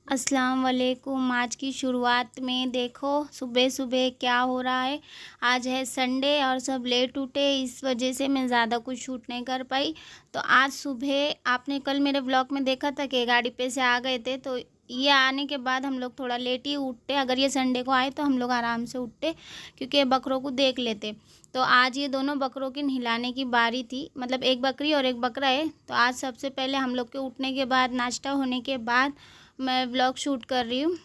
अस्सलाम वालेकुम। आज की शुरुआत में देखो सुबह सुबह क्या हो रहा है। आज है संडे और सब लेट उठे, इस वजह से मैं ज़्यादा कुछ शूट नहीं कर पाई। तो आज सुबह आपने कल मेरे व्लॉग में देखा था कि गाड़ी पे से आ गए थे, तो ये आने के बाद हम लोग थोड़ा लेट ही उठते। अगर ये संडे को आए तो हम लोग आराम से उठते, क्योंकि बकरों को देख लेते। तो आज ये दोनों बकरों की नहलाने की बारी थी, मतलब एक बकरी और एक बकरा है। तो आज सबसे पहले हम लोग के उठने के बाद, नाश्ता होने के बाद मैं व्लॉग शूट कर रही हूँ।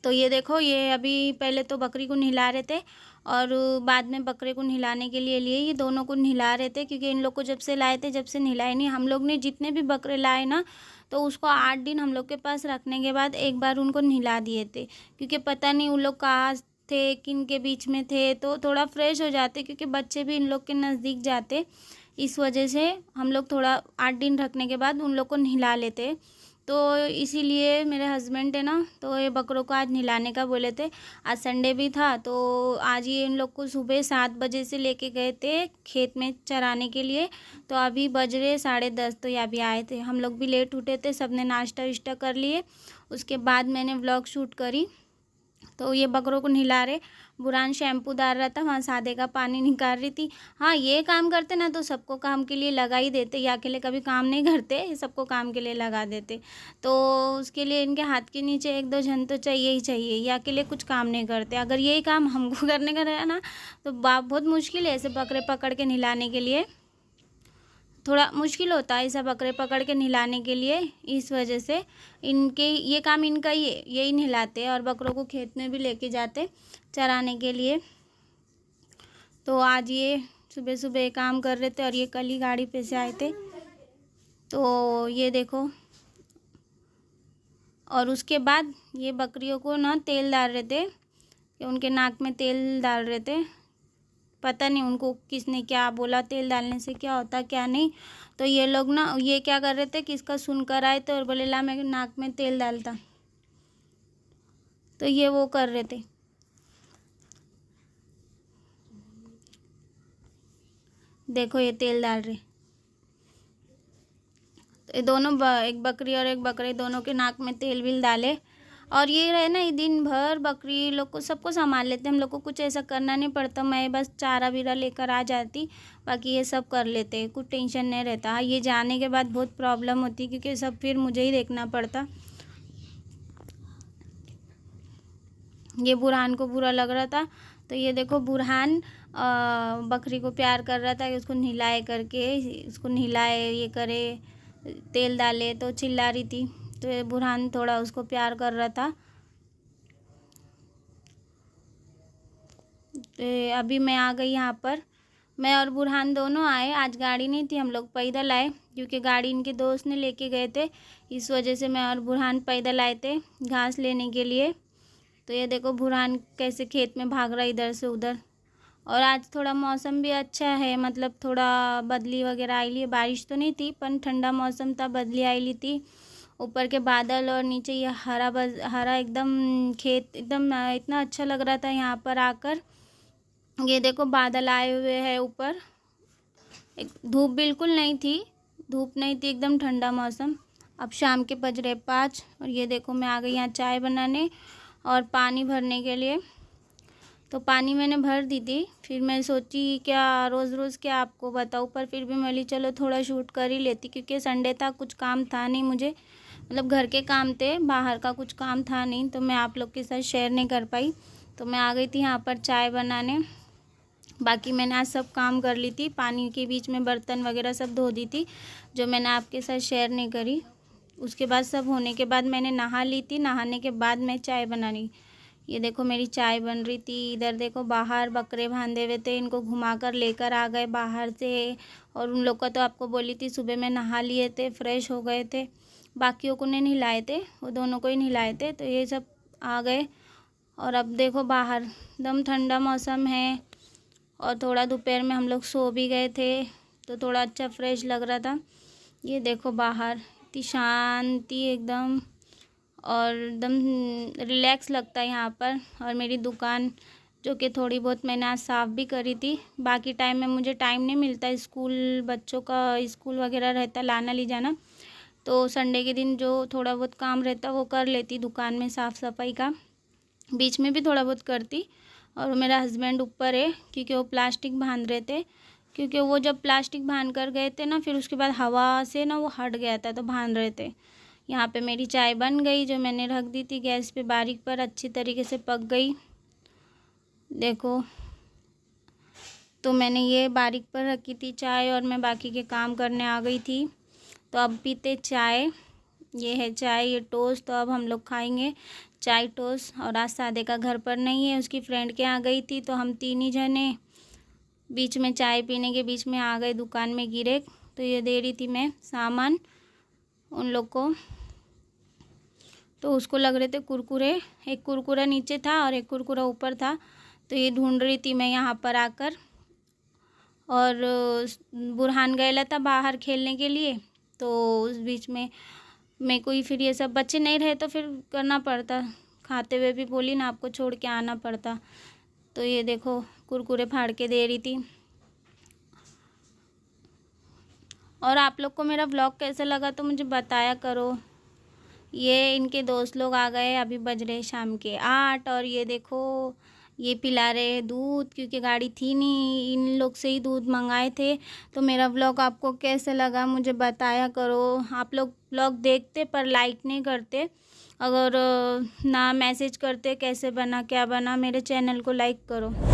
तो ये देखो, ये अभी पहले तो बकरी को नहला रहे थे और बाद में बकरे को नहलाने के लिए ये दोनों को नहला रहे थे, क्योंकि इन लोग को जब से लाए थे, जब से नहलाए नहीं हम लोग ने। जितने भी बकरे लाए ना, तो उसको 8 दिन हम लोग के पास रखने के बाद एक बार उनको नहला दिए थे, क्योंकि पता नहीं उन लोग कहाँ थे, किन के बीच में थे। तो थोड़ा फ्रेश हो जाते, क्योंकि बच्चे भी इन लोग के नज़दीक जाते। इस वजह से हम लोग थोड़ा 8 दिन रखने के बाद उन लोग को नहला लेते। तो इसीलिए मेरे हस्बैंड है ना, तो ये बकरों को आज नहलाने का बोले थे। आज संडे भी था, तो आज ये इन लोग को सुबह 7 बजे से लेके गए थे खेत में चराने के लिए। तो अभी बज रहे 10:30, तो ये अभी आए थे। हम लोग भी लेट उठे थे, सबने नाश्ता विश्ता कर लिए। उसके बाद मैंने व्लॉग शूट करी। तो ये बकरों को नहला रहे। बुरहान शैम्पू डाल रहा था, वहाँ सादे का पानी निकाल रही थी। हाँ, ये काम करते ना तो सबको काम के लिए लगा ही देते। ये अकेले कभी काम नहीं करते, ये सबको काम के लिए लगा देते। तो उसके लिए इनके हाथ के नीचे 1-2 जन तो चाहिए ही चाहिए। ये अकेले कुछ काम नहीं करते। अगर यही काम हमको करने का रहा ना, तो बहुत मुश्किल है ऐसे बकरे पकड़ के नहलाने के लिए। थोड़ा मुश्किल होता है ऐसा बकरे पकड़ के नहलाने के लिए। इस वजह से इनके ये काम इनका ही है, यही नहलाते हैं और बकरों को खेत में भी लेके जाते चराने के लिए। तो आज ये सुबह सुबह काम कर रहे थे और ये कल ही गाड़ी पे से आए थे। तो ये देखो, और उसके बाद ये बकरियों को ना तेल डाल रहे थे, कि उनके नाक में तेल डाल रहे थे। पता नहीं उनको किसने क्या बोला, तेल डालने से क्या होता क्या नहीं। तो ये लोग ना, ये क्या कर रहे थे, किसका सुनकर आए थे और बोले ला मैं नाक में तेल डालता। तो ये वो कर रहे थे। देखो ये तेल डाल रहे। तो ये दोनों एक बकरी और एक बकरे दोनों के नाक में तेल विल डाले। और ये रहे ना, ये दिन भर बकरी लोग को सबको संभाल लेते, हम लोग को कुछ ऐसा करना नहीं पड़ता। मैं बस चारा बीरा लेकर आ जाती, बाकी ये सब कर लेते, कुछ टेंशन नहीं रहता। हाँ, ये जाने के बाद बहुत प्रॉब्लम होती, क्योंकि सब फिर मुझे ही देखना पड़ता। ये बुरहान को बुरा लग रहा था। तो ये देखो, बुरहान बकरी को प्यार कर रहा था कि उसको नहलाए करके, उसको नहलाए, ये करे, तेल डाले। तो चिल्ला रही थी, तो ये बुरहान थोड़ा उसको प्यार कर रहा था। तो अभी मैं आ गई यहाँ पर। मैं और बुरहान दोनों आए। आज गाड़ी नहीं थी, हम लोग पैदल आए, क्योंकि गाड़ी इनके दोस्त ने लेके गए थे। इस वजह से मैं और बुरहान पैदल आए थे घास लेने के लिए। तो ये देखो बुरहान कैसे खेत में भाग रहा है इधर से उधर। और आज थोड़ा मौसम भी अच्छा है, मतलब थोड़ा बदली वगैरह आई ली। बारिश तो नहीं थी, पर ठंडा मौसम था, बदली आई ली थी। ऊपर के बादल और नीचे ये हरा हरा एकदम खेत, एकदम इतना अच्छा लग रहा था यहाँ पर आकर। ये देखो बादल आए हुए हैं ऊपर। एक धूप बिल्कुल नहीं थी, धूप नहीं थी, एकदम ठंडा मौसम। अब शाम के बज रहे 5 और ये देखो मैं आ गई यहाँ चाय बनाने और पानी भरने के लिए। तो पानी मैंने भर दी थी, फिर मैं सोची क्या रोज़ रोज़ क्या आपको बताऊँ, पर फिर भी मैं बोली चलो थोड़ा शूट कर ही लेती, क्योंकि संडे था, कुछ काम था नहीं मुझे, मतलब घर के काम थे, बाहर का कुछ काम था नहीं, तो मैं आप लोग के साथ शेयर नहीं कर पाई। तो मैं आ गई थी यहाँ पर चाय बनाने। बाकी मैंने आज सब काम कर ली थी, पानी के बीच में बर्तन वगैरह सब धो दी थी, जो मैंने आपके साथ शेयर नहीं करी। उसके बाद सब होने के बाद मैंने नहा ली थी, नहाने के बाद मैं चाय बनानी। ये देखो मेरी चाय बन रही थी। इधर देखो बाहर बकरे बांधे हुए थे, इनको घुमाकर लेकर आ गए बाहर से। और उन लोग का तो आपको बोली थी, सुबह में नहा लिए थे, फ्रेश हो गए थे। बाकियों को नहीं नहलाए थे, वो दोनों को ही नहलाए थे। तो ये सब आ गए। और अब देखो बाहर एकदम ठंडा मौसम है, और थोड़ा दोपहर में हम लोग सो भी गए थे, तो थोड़ा अच्छा फ्रेश लग रहा था। ये देखो बाहर इतनी शांति एकदम, और एकदम रिलैक्स लगता है यहाँ पर। और मेरी दुकान जो कि थोड़ी बहुत मैंने आज साफ़ भी करी थी। बाकी टाइम में मुझे टाइम नहीं मिलता, स्कूल बच्चों का स्कूल वगैरह रहता, लाना ले जाना, तो संडे के दिन जो थोड़ा बहुत काम रहता वो कर लेती, दुकान में साफ़ सफाई का बीच में भी थोड़ा बहुत करती। और मेरा हस्बैंड ऊपर है क्योंकि वो प्लास्टिक बांध रहे थे, क्योंकि वो जब प्लास्टिक बांध कर गए थे ना, फिर उसके बाद हवा से ना वो हट गया था, तो बांध रहे थे। यहाँ पे मेरी चाय बन गई, जो मैंने रख दी थी गैस पे बारीक पर, अच्छी तरीके से पक गई। देखो, तो मैंने ये बारीक पर रखी थी चाय और मैं बाकी के काम करने आ गई थी। तो अब पीते चाय, ये है चाय, ये टोस्ट। तो अब हम लोग खाएंगे चाय टोस्ट। और आज सादे का घर पर नहीं है, उसकी फ्रेंड के यहाँ गई थी, तो हम 3 ही जने बीच में चाय पीने के बीच में आ गए दुकान में गिरे। तो ये दे रही थी मैं सामान उन लोग को। तो उसको लग रहे थे कुरकुरे, एक कुरकुरा नीचे था और एक कुरकुरा ऊपर था, तो ये ढूंढ रही थी मैं यहाँ पर आकर। और बुरहान गया था बाहर खेलने के लिए, तो उस बीच में मेरे को ही फिर ये सब बच्चे नहीं रहे तो फिर करना पड़ता, खाते हुए भी बोली ना आपको छोड़ के आना पड़ता। तो ये देखो कुरकुरे फाड़ के दे रही थी। और आप लोग को मेरा व्लॉग कैसा लगा तो मुझे बताया करो। ये इनके दोस्त लोग आ गए, अभी बज रहे शाम के 8। और ये देखो ये पिला रहे हैं दूध, क्योंकि गाड़ी थी नहीं, इन लोग से ही दूध मंगाए थे। तो मेरा व्लॉग आपको कैसा लगा मुझे बताया करो। आप लोग व्लॉग देखते पर लाइक नहीं करते, अगर ना मैसेज करते कैसे बना क्या बना। मेरे चैनल को लाइक करो।